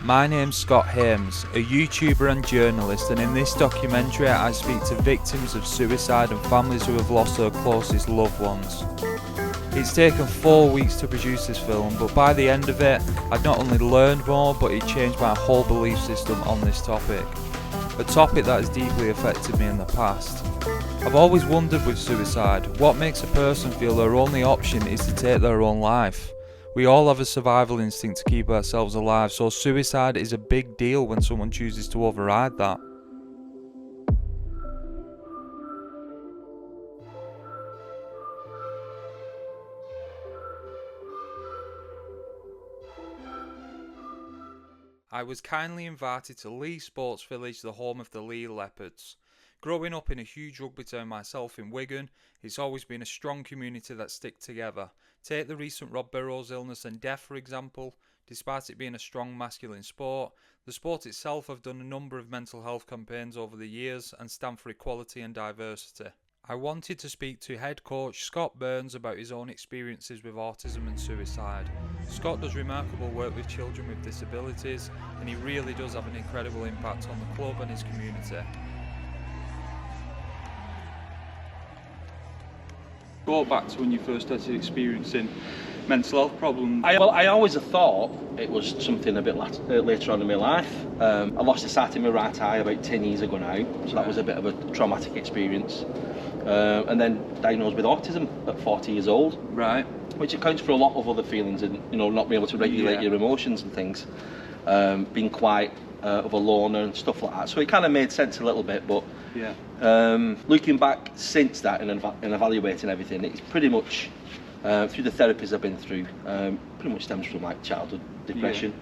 My name's Scott Hames, a YouTuber and journalist, and in this documentary I speak to victims of suicide and families who have lost their closest loved ones. It's taken 4 weeks to produce this film, but by the end of it I'd not only learned more, but it changed my whole belief system on this topic. A topic that has deeply affected me in the past. I've always wondered with suicide, what makes a person feel their only option is to take their own life? We all have a survival instinct to keep ourselves alive, so suicide is a big deal when someone chooses to override that. I was kindly invited to Leigh Sports Village, the home of the Leigh Leopards. Growing up in a huge rugby town myself in Wigan, it's always been a strong community that stick together. Take the recent Rob Burrows illness and death for example. Despite it being a strong masculine sport, the sport itself have done a number of mental health campaigns over the years and stand for equality and diversity. I wanted to speak to head coach Scott Burns about his own experiences with autism and suicide. Scott does remarkable work with children with disabilities, and he really does have an incredible impact on the club and his community. Go back to when you first started experiencing mental health problems. I always have thought it was something a bit later on in my life. I lost the sight in my right eye about 10 years ago now, so that was a bit of a traumatic experience. And then diagnosed with autism at 40 years old. Right. Which accounts for a lot of other feelings and, you know, not being able to regulate your emotions and things. Being quite of a loner and stuff like that. So it kind of made sense a little bit, but looking back since that and evaluating everything, it's pretty much through the therapies I've been through, pretty much stems from like childhood depression.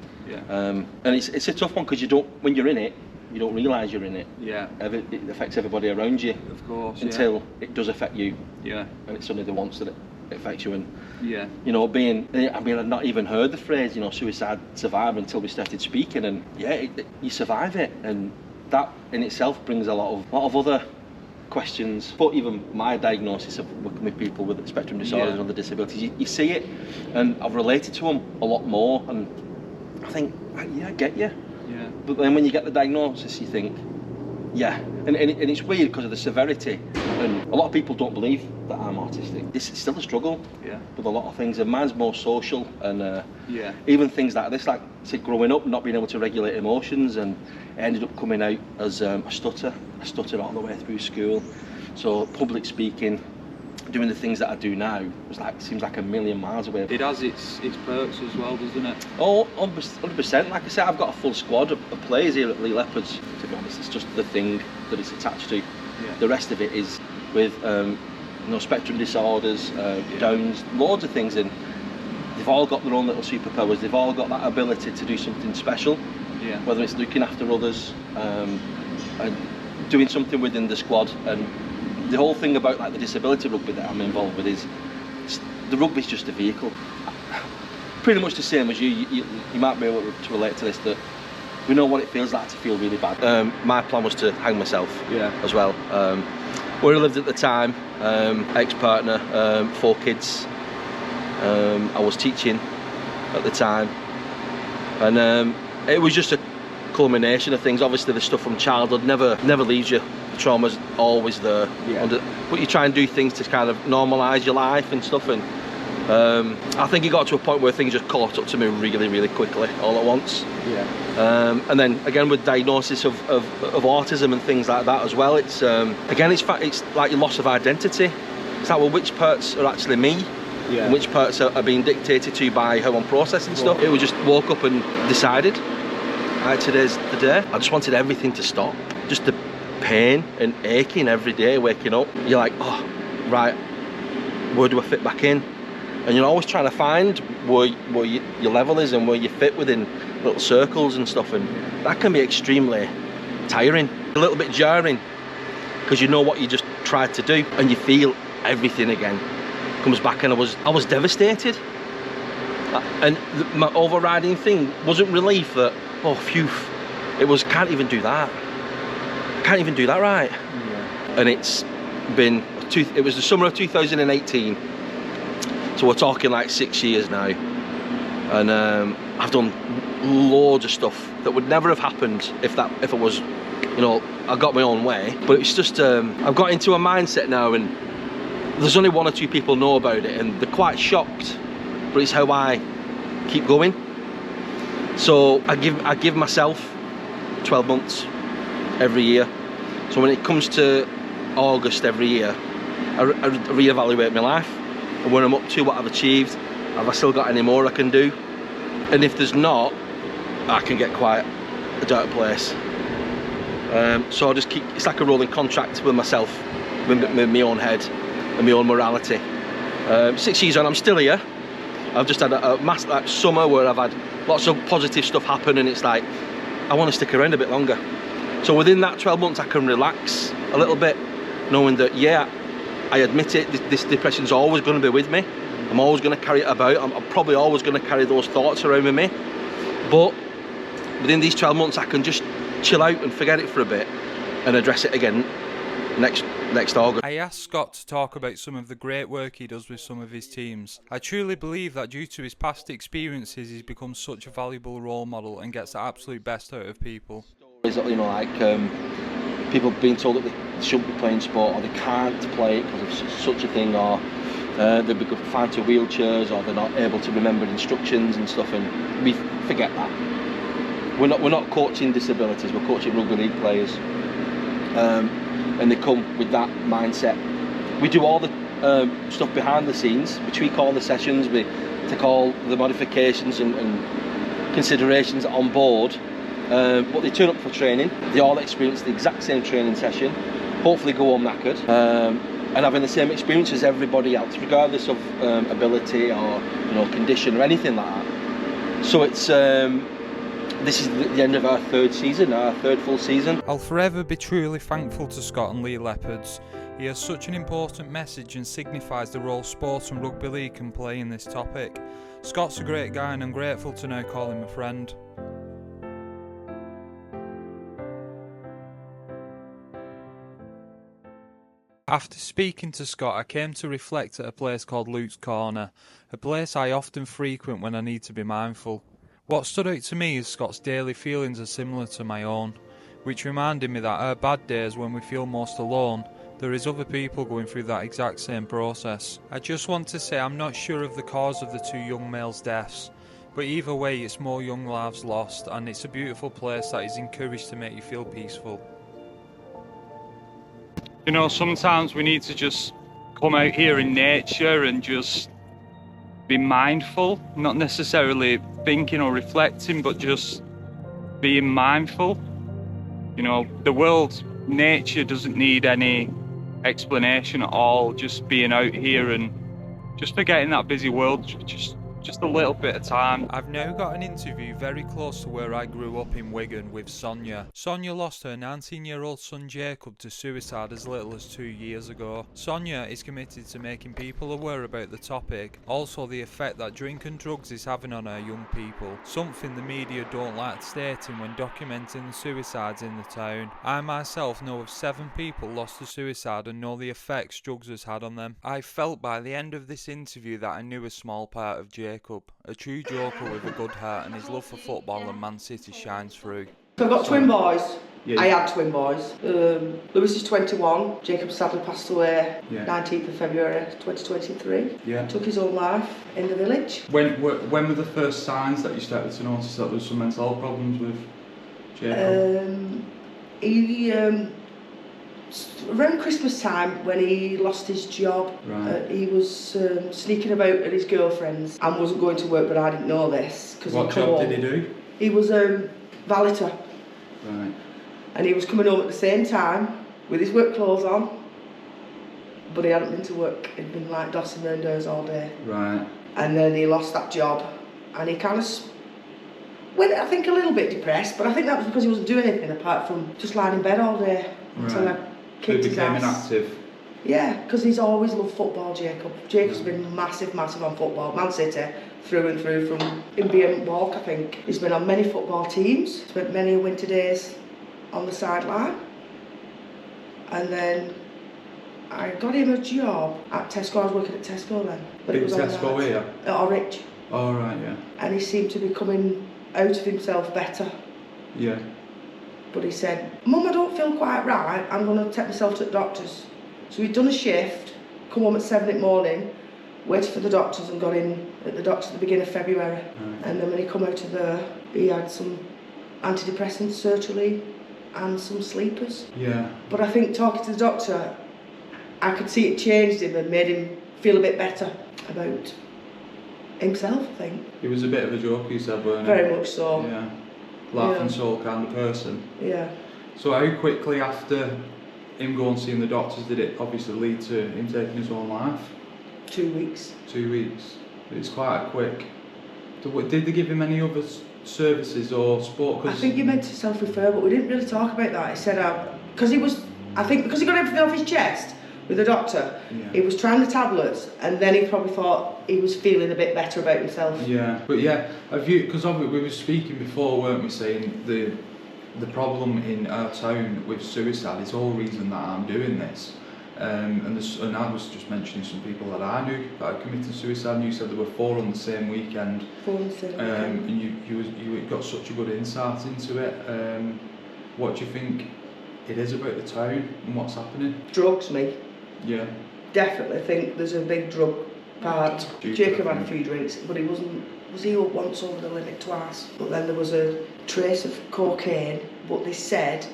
And it's a tough one because when you're in it, you don't realise you're in it. It affects everybody around you. Of course. Until it does affect you. And it's only the once that it affects you. And you know, I'd not even heard the phrase, you know, suicide survivor until we started speaking. And you survive it, and that in itself brings a lot of other questions. But even my diagnosis of working with people with spectrum disorders and other disabilities, you see it, and I've related to them a lot more. And I think, I get you. But then when you get the diagnosis, you think, and it's weird because of the severity, and a lot of people don't believe that I'm autistic. This is still a struggle with a lot of things, and mine's more social, and even things like this, like say growing up, not being able to regulate emotions, and it ended up coming out as I stuttered all the way through school. So public speaking, doing the things that I do now seems like a million miles away. It has its perks as well, doesn't it? Oh, 100%. Like I said, I've got a full squad of players here at Leigh Leopards. To be honest, it's just the thing that it's attached to. The rest of it is with spectrum disorders, Downs, loads of things, and they've all got their own little superpowers. They've all got that ability to do something special. Whether it's looking after others, and doing something within the squad. And the whole thing about like the disability rugby that I'm involved with is the rugby's just a vehicle. Pretty much the same as you might be able to relate to this, that we know what it feels like to feel really bad. My plan was to hang myself as well. Where I lived at the time, ex-partner, 4 kids. I was teaching at the time, and it was just a culmination of things. Obviously the stuff from childhood never leaves you. The trauma's always there, but you try and do things to kind of normalise your life and stuff, and I think it got to a point where things just caught up to me really, really quickly all at once. And then again with diagnosis of autism and things like that as well, it's again it's like your loss of identity. It's like, well, which parts are actually me? And which parts are being dictated to by how I'm processing stuff. It was just woke up and decided Right, today's the day. I just wanted everything to stop. Just the pain and aching every day waking up. You're like, oh, right, where do I fit back in? And you're always trying to find where your level is and where you fit within little circles and stuff, and that can be extremely tiring, a little bit jarring, because you know what you just tried to do, and you feel everything again comes back. And I was devastated, and my overriding thing wasn't relief that, oh phew, it was, can't even do that right. And it was the summer of 2018, so we're talking like 6 years now, and I've done loads of stuff that would never have happened if it was, you know, I got my own way. But it's just I've got into a mindset now, and there's only 1 or 2 people know about it, and they're quite shocked, but it's how I keep going. So I give myself 12 months every year. So when it comes to August every year, I reevaluate my life and where I'm up to, what I've achieved, have I still got any more I can do, and if there's not, I can get quite a dark place. So I just keep, it's like a rolling contract with myself, with my own head and my own morality. 6 years on, I'm still here. I've just had a massive like, summer where I've had lots of positive stuff happen, and it's like, I want to stick around a bit longer. So within that 12 months I can relax a little bit, knowing that, yeah, I admit it, this depression's always going to be with me. I'm always going to carry it about. I'm probably always going to carry those thoughts around with me. But within these 12 months I can just chill out and forget it for a bit and address it again next August. I asked Scott to talk about some of the great work he does with some of his teams. I truly believe that due to his past experiences he's become such a valuable role model and gets the absolute best out of people. You know, like people being told that they shouldn't be playing sport, or they can't play it because of such a thing, or they've been confined to wheelchairs, or they're not able to remember instructions and stuff, and we forget that. We're not coaching disabilities, we're coaching rugby league players, and they come with that mindset. We do all the stuff behind the scenes, we tweak all the sessions, we take all the modifications and considerations on board. But they turn up for training, they all experience the exact same training session, hopefully go home knackered, and having the same experience as everybody else, regardless of ability or, you know, condition or anything like that. So it's this is the end of our third full season. I'll forever be truly thankful to Scott and Lee Leopards. He has such an important message and signifies the role sport and rugby league can play in this topic. Scott's a great guy and I'm grateful to now call him a friend. After speaking to Scott, I came to reflect at a place called Luke's Corner, a place I often frequent when I need to be mindful. What stood out to me is Scott's daily feelings are similar to my own, which reminded me that our bad days when we feel most alone, there is other people going through that exact same process. I just want to say I'm not sure of the cause of the 2 young males' deaths, but either way it's more young lives lost, and it's a beautiful place that is encouraged to make you feel peaceful. You know, sometimes we need to just come out here in nature and just be mindful, not necessarily thinking or reflecting, but just being mindful. You know, the world, nature doesn't need any explanation at all, just being out here and just forgetting that busy world, just a little bit of time. I've now got an interview very close to where I grew up in Wigan with Sonia. Sonia lost her 19-year-old son Jacob to suicide as little as 2 years ago. Sonia is committed to making people aware about the topic, also the effect that drink and drugs is having on our young people, something the media don't like stating when documenting the suicides in the town. I myself know of 7 people lost to suicide and know the effects drugs has had on them. I felt by the end of this interview that I knew a small part of Jacob. A true joker with a good heart, and his love for football and Man City shines through. So I've got twin boys. Yeah. I had twin boys. Lewis is 21. Jacob sadly passed away 19th of February 2023. Yeah. Took his own life in the village. When were the first signs that you started to notice that there was some mental problems with Jacob? Around Christmas time, when he lost his job, he was sneaking about at his girlfriend's and wasn't going to work, but I didn't know this. What job did he do? He was valeter. Right. And he was coming home at the same time with his work clothes on, but he hadn't been to work. He'd been like dossing around doors all day. Right. And then he lost that job, and he kind of went, I think, a little bit depressed, but I think that was because he wasn't doing anything apart from just lying in bed all day until I kicked his ass. Inactive. Yeah, because he's always loved football, Jacob. Jacob's been massive on football. Man City, through and through, from him being Walk, I think. He's been on many football teams, spent many winter days on the sideline. And then I got him a job at Tesco. I was working at Tesco then. But it was Tesco here? At Orwich. Oh, right, yeah. And he seemed to be coming out of himself better. Yeah. But he said, Mum, I don't feel quite right. I'm going to take myself to the doctors. So he'd done a shift, come home at 7 in the morning, waited for the doctors and got in at the doctors at the beginning of February. Right. And then when he come out of there, he had some antidepressants, sertraline, and some sleepers. Yeah. But I think talking to the doctor, I could see it changed him and made him feel a bit better about himself, I think. He was a bit of a joke, you said, weren't he? Very much so. Yeah. Laughing soul kind of person. Yeah. So how quickly after him going and seeing the doctors did it obviously lead to him taking his own life? 2 weeks. 2 weeks. It's quite quick. Did they give him any other services or support? I think you meant to self-refer, but we didn't really talk about that. He said, because he got everything off his chest with the doctor, he was trying the tablets, and then he probably thought he was feeling a bit better about himself. Yeah, but yeah, because we were speaking before, weren't we, saying the problem in our town with suicide is the whole reason that I'm doing this. And I was just mentioning some people that I knew that had committed suicide, and you said there were 4 on the same weekend. 4 on the same weekend. And you got such a good insight into it. What do you think it is about the town and what's happening? Drugs, me. Yeah. Definitely think there's a big drug part. Jacob had a few drinks, but he wasn't. Was he up once over the limit twice? But then there was a trace of cocaine, but they said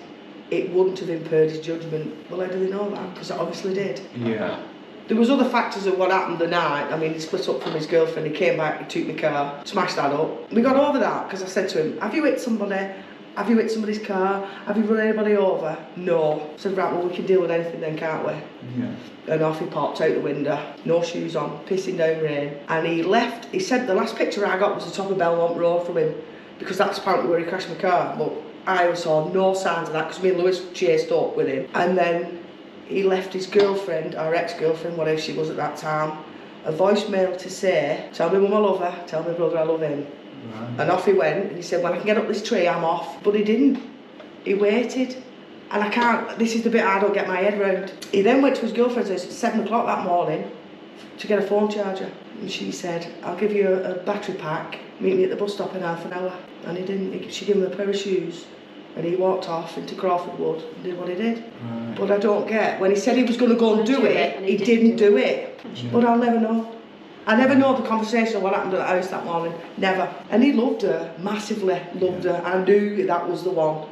it wouldn't have impaired his judgment. Well, how do they know that? Because it obviously did. Yeah. There was other factors of what happened the night. I mean, he split up from his girlfriend, he came back, he took my car, smashed that up. We got over that because I said to him, have you hit somebody? Have you hit somebody's car? Have you run anybody over? No. I said, right, well, we can deal with anything then, can't we? Yeah. And off he popped out the window, no shoes on, pissing down rain. And he left. He said the last picture I got was the top of Belmont Road from him, because that's apparently where he crashed my car. But I saw no signs of that because me and Lewis chased up with him. And then he left his girlfriend, or ex-girlfriend, whatever she was at that time, a voicemail to say, tell me mum I love her, tell me brother I love him. Right. And off he went, and he said, when I can get up this tree, I'm off. But he didn't. He waited. And I can't, this is the bit I don't get my head round. He then went to his girlfriend's house at 7 o'clock that morning to get a phone charger. And she said, I'll give you a battery pack, meet me at the bus stop in half an hour. And he didn't. She gave him a pair of shoes, and he walked off into Crawford Wood and did what he did. Right. But I don't get, when he said he was going to go and do it, he didn't do it. Yeah. But I'll never know. I never know the conversation of what happened at the house that morning. Never. And he loved her, massively loved her. I knew that was the one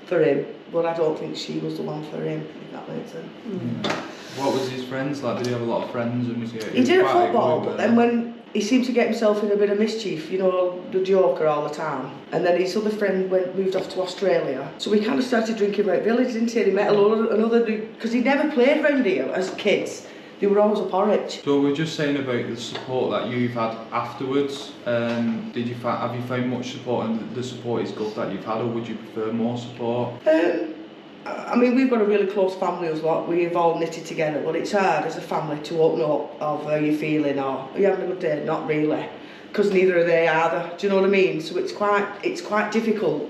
for him, but I don't think she was the one for him, if that makes sense. Yeah. What was his friends like? Did he have a lot of friends? And was he did at football, but then when he seemed to get himself in a bit of mischief, you know, the joker all the time. And then his other friend moved off to Australia. So we kind of started drinking about village, didn't he? And he met another dude, because he never played round here as kids. They were always up Orwich. So we're just saying about the support that you've had afterwards. Have you found much support, and the support is good that you've had, or would you prefer more support? I mean, we've got a really close family as well. We've all knitted together, but it's hard as a family to open up of how you're feeling or are you having a good day? Not really, because neither are they either. Do you know what I mean? So it's quite difficult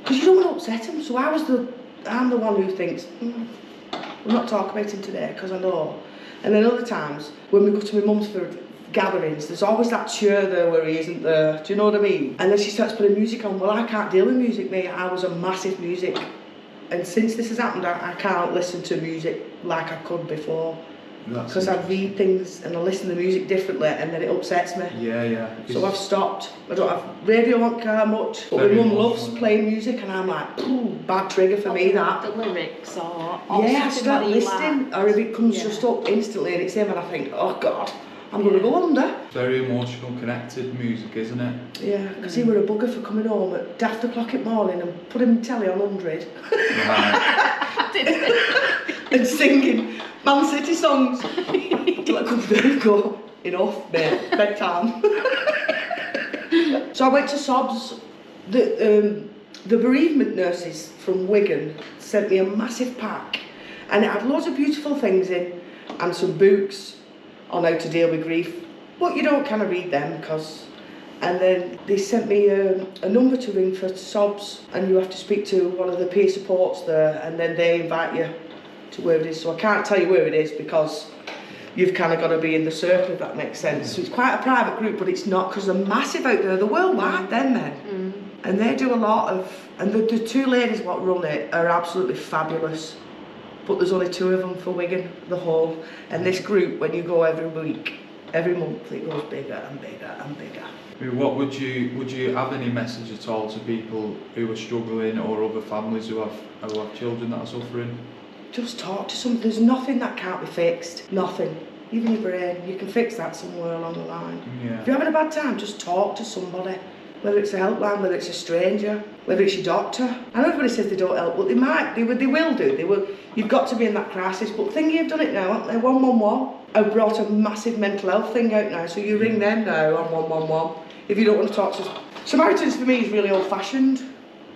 because you don't want to upset them. So I'm the one who thinks we'll not talk about him today because I know. And then other times when we go to my mum's for gatherings, there's always that cheer there where he isn't there. Do you know what I mean? And then she starts putting music on. Well, I can't deal with music, mate. I was a massive music. And since this has happened, I can't listen to music like I could before. Because I read things and I listen to music differently and then it upsets me. Yeah. So I've stopped. I don't have radio on car much. But my mum loves playing music and I'm like, bad trigger for me that. The lyrics or I start listening or if it comes just up instantly and it's him and I think, oh God, I'm going to go under. Very emotional, connected music, isn't it? Yeah, because he were a bugger for coming home at daft o'clock in the morning and putting telly on 100. Right. And singing Man City songs. Till I come there and go, enough, mate, bedtime. So I went to Sobs. The bereavement nurses from Wigan sent me a massive pack, and it had loads of beautiful things in, and some books on how to deal with grief. But you don't kind of read them and then they sent me a number to ring for Sobs, and you have to speak to one of the peer supports there, and then they invite you to where it is. So I can't tell you where it is because you've kind of got to be in the circle, if that makes sense. So it's quite a private group, but it's not, because they're massive out there. They're worldwide, them men. And they do a lot of, and the two ladies what run it are absolutely fabulous. But there's only 2 of them for Wigan, the whole. And this group, when you go every week, every month, it goes bigger and bigger and bigger. I mean, what would you have any message at all to people who are struggling, or other families who have children that are suffering? Just talk to someone. There's nothing that can't be fixed. Nothing. Even your brain, you can fix that somewhere along the line. Yeah. If you're having a bad time, just talk to somebody. Whether it's a helpline, whether it's a stranger, whether it's your doctor. I know everybody says they don't help, but they might, they will do. You've got to be in that crisis, but think you've done it now, haven't they? 111 have brought a massive mental health thing out now, so you ring them now on 111 if you don't want to talk to... Samaritans for me is really old-fashioned.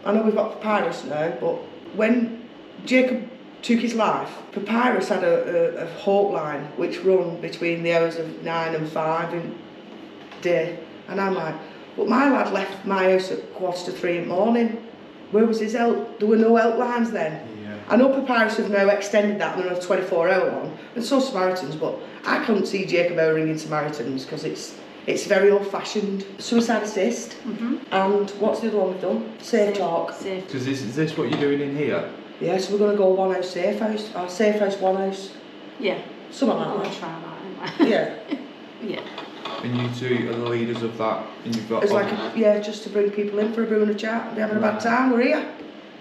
I know we've got Papyrus now, but when Jacob took his life, Papyrus had a hope line which run between the hours of 9 and 5 in day, and I'm like, but my lad left my house at 2:45 in the morning. Where was his help? There were no helplines then. Yeah. I know Papyrus have now extended that and they're a 24-hour one, and so Samaritans, but I couldn't see Jacob ever ringing Samaritans because it's very old-fashioned. Suicide assist, and what's the other one we've done? Safe talk. Because is this what you're doing in here? Yeah, so we're going to go one house, safe house, or safe house, one house. Yeah. Something like We'll that. try that, anyway. Yeah. Yeah. And you two are the leaders of that, and you've got... It's like, just to bring people in for a brew and a chat. They're having a bad time, we're here.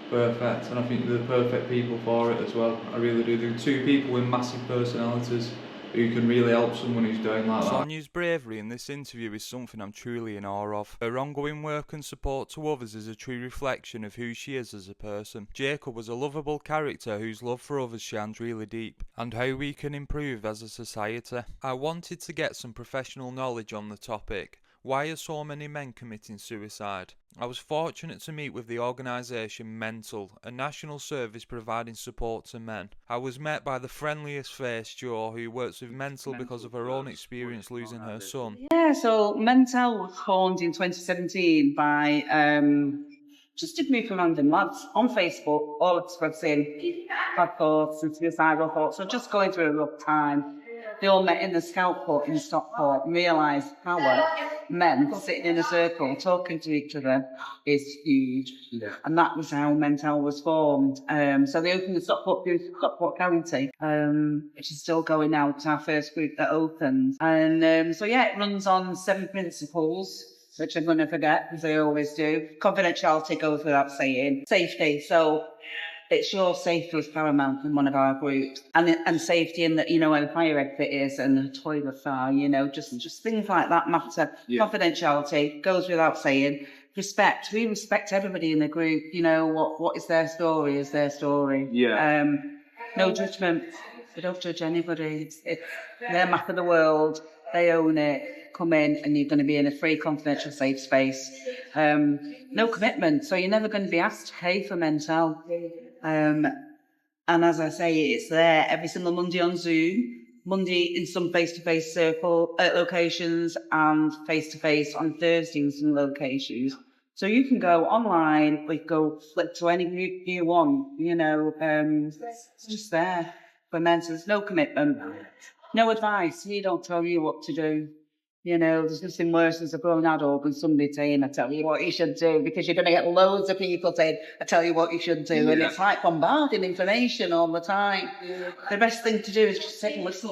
Perfect, and I think they're the perfect people for it as well. I really do. They're 2 people with massive personalities who can really help someone who's doing like that. Sonia's bravery in this interview is something I'm truly in awe of. Her ongoing work and support to others is a true reflection of who she is as a person. Jacob was a lovable character whose love for others shines really deep, and how we can improve as a society. I wanted to get some professional knowledge on the topic. Why are so many men committing suicide? I was fortunate to meet with the organisation Mentell, a national service providing support to men. I was met by the friendliest face Jo, who works with Mentell because of her own experience losing her son. Yeah, so Mentell was formed in 2017 by just a group of random lads on Facebook, all expressing bad thoughts and suicidal thoughts, so just going through a rough time. They all met in the Scout Hut in Stockport and realised how men sitting in a circle talking to each other is huge. Yeah. And that was how Mentell was formed. So they opened the Stockport County, which is still going now. It's our first group that opened. And it runs on 7 principles, which I'm going to forget, as I always do. Confidentiality goes without saying. Safety. So it's your safety is paramount in one of our groups. And safety in that, where the fire exit is and the toilets are, just things like that matter. Yeah. Confidentiality goes without saying. Respect. We respect everybody in the group. What is their story is their story. Yeah. No judgment. We don't judge anybody. It's their map of the world. They own it. Come in and you're going to be in a free, confidential, safe space. No commitment. So you're never going to be asked to pay for Mentell. And as I say, it's there every single Monday on Zoom, Monday in some face-to-face circle locations, and face-to-face on Thursday in some locations. So you can go online, we go flip to any group you want, it's just there for men. There's no commitment, no advice. We don't tell you what to do. There's nothing worse as a grown adult than somebody saying, I tell you what you should do, because you're going to get loads of people saying, I tell you what you should do. Yeah. And it's like bombarding information all the time. Yeah. The best thing to do is just sit and listen.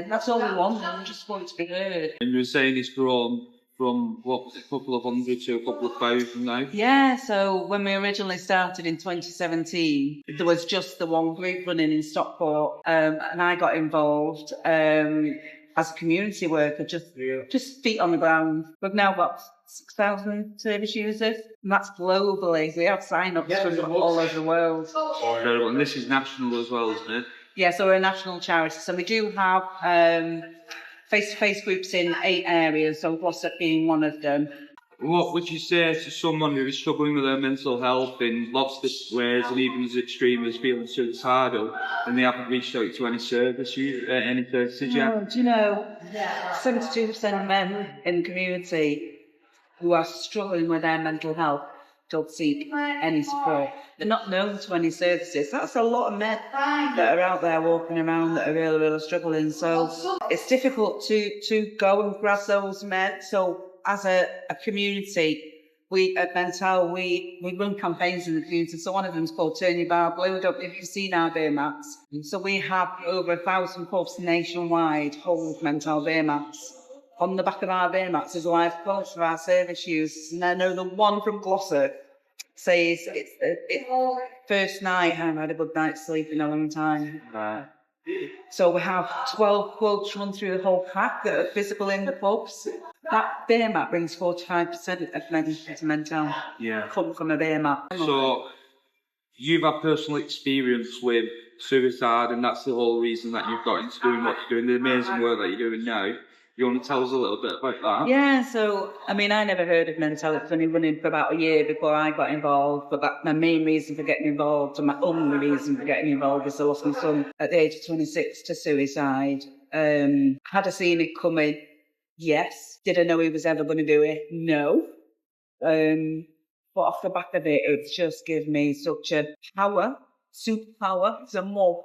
That's all we want. We just want to be heard. And you were saying it's grown from, a couple of hundred to a couple of thousand now? Yeah, so when we originally started in 2017, there was just the one group running in Stockport, and I got involved. as a community worker, just feet on the ground. We've now got 6,000 service users, and that's globally. We have sign-ups from all over the world. Incredible. And this is national as well, isn't it? Yeah, so we're a national charity. So we do have face-to-face groups in 8 areas, so Glossop being one of them. What would you say to someone who is struggling with their mental health in lots of ways, and even as extreme as feeling suicidal, and they haven't reached out to any services yet? Oh, do you know, 72% of men in the community who are struggling with their mental health don't seek any support. They're not known to any services. That's a lot of men that are out there walking around that are really, really struggling. So it's difficult to go and grab those men. So as a community, we at Mentell, we run campaigns in the community. So one of them is called Turn Your Bar Blue. I don't know if you've seen our beer mats. So we have over 1,000 pubs nationwide hold Mentell beer mats. On the back of our beer mats is a live quote for our service users. And I know the one from Glossop says it's first night I haven't had a good night's sleep in a long time. Right. So we have 12 quotes run through the whole pack that are visible in the pubs. That beer mat brings 45% of medicine to Mentell. Yeah. Come from a beer mat. So you've had personal experience with suicide, and that's the whole reason that you've got into doing what you're doing, the amazing work that you're doing now. You want to tell us a little bit about that? Yeah, so, I mean, I never heard of Mentell. It was only running for about a year before I got involved. But my main reason for getting involved, and my only reason for getting involved, is I lost my son at the age of 26 to suicide. Had I seen it coming? Yes. Did I know he was ever going to do it? No. But off the back of it, it's just given me such a superpower, it's a mob,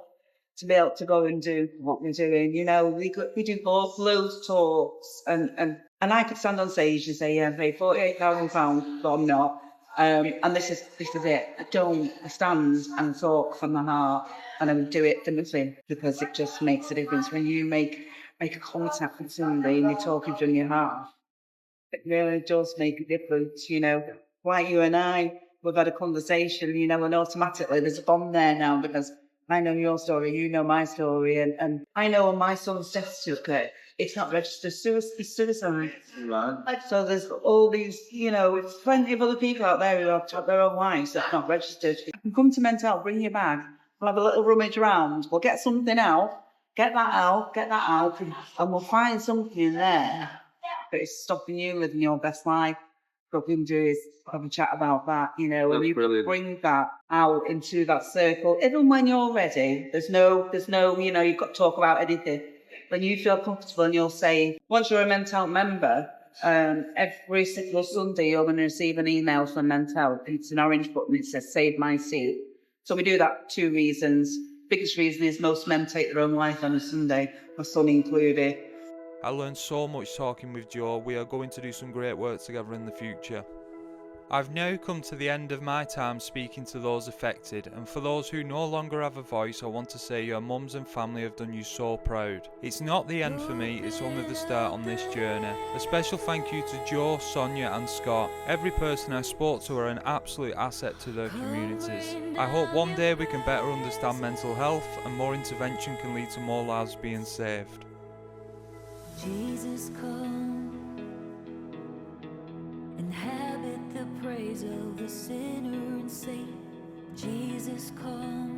to be able to go and do what we're doing. You know, we do loads of talks, and I could stand on stage and say, yeah, I paid £48,000, but I'm not. And this is it. I stand and talk from the heart, and I do it for nothing, because it just makes a difference when you make a contact with somebody and you're talking from your heart. It really does make a difference, you know. Like you and I, we've had a conversation, you know, and automatically there's a bond there now, because I know your story, you know my story, and I know on my son's death certificate, it's not registered suicide. Right. So there's all these, you know, plenty of other people out there who have took their own lives that are not registered. You can come to Mentell, bring your bag, we'll have a little rummage around, we'll get something out, get that out, and we'll find something in there that is stopping you living your best life. What we can do is have a chat about that, you know, and you bring that out into that circle. Even when you're ready, there's no, you know, you've got to talk about anything. When you feel comfortable and you're saying, once you're a Mentell member, every single Sunday you're going to receive an email from Mentell. It's an orange button, it says Save My Seat. So we do that for 2 reasons. Biggest reason is most men take their own life on a Sunday, my son included. I learned so much talking with Jo. We are going to do some great work together in the future. I've now come to the end of my time speaking to those affected, and for those who no longer have a voice, I want to say your mums and family have done you so proud. It's not the end for me, it's only the start on this journey. A special thank you to Jo, Sonia and Scott. Every person I spoke to are an absolute asset to their communities. I hope one day we can better understand mental health and more intervention can lead to more lives being saved. Jesus, come, inhabit the praise of the sinner and saint. Jesus, come.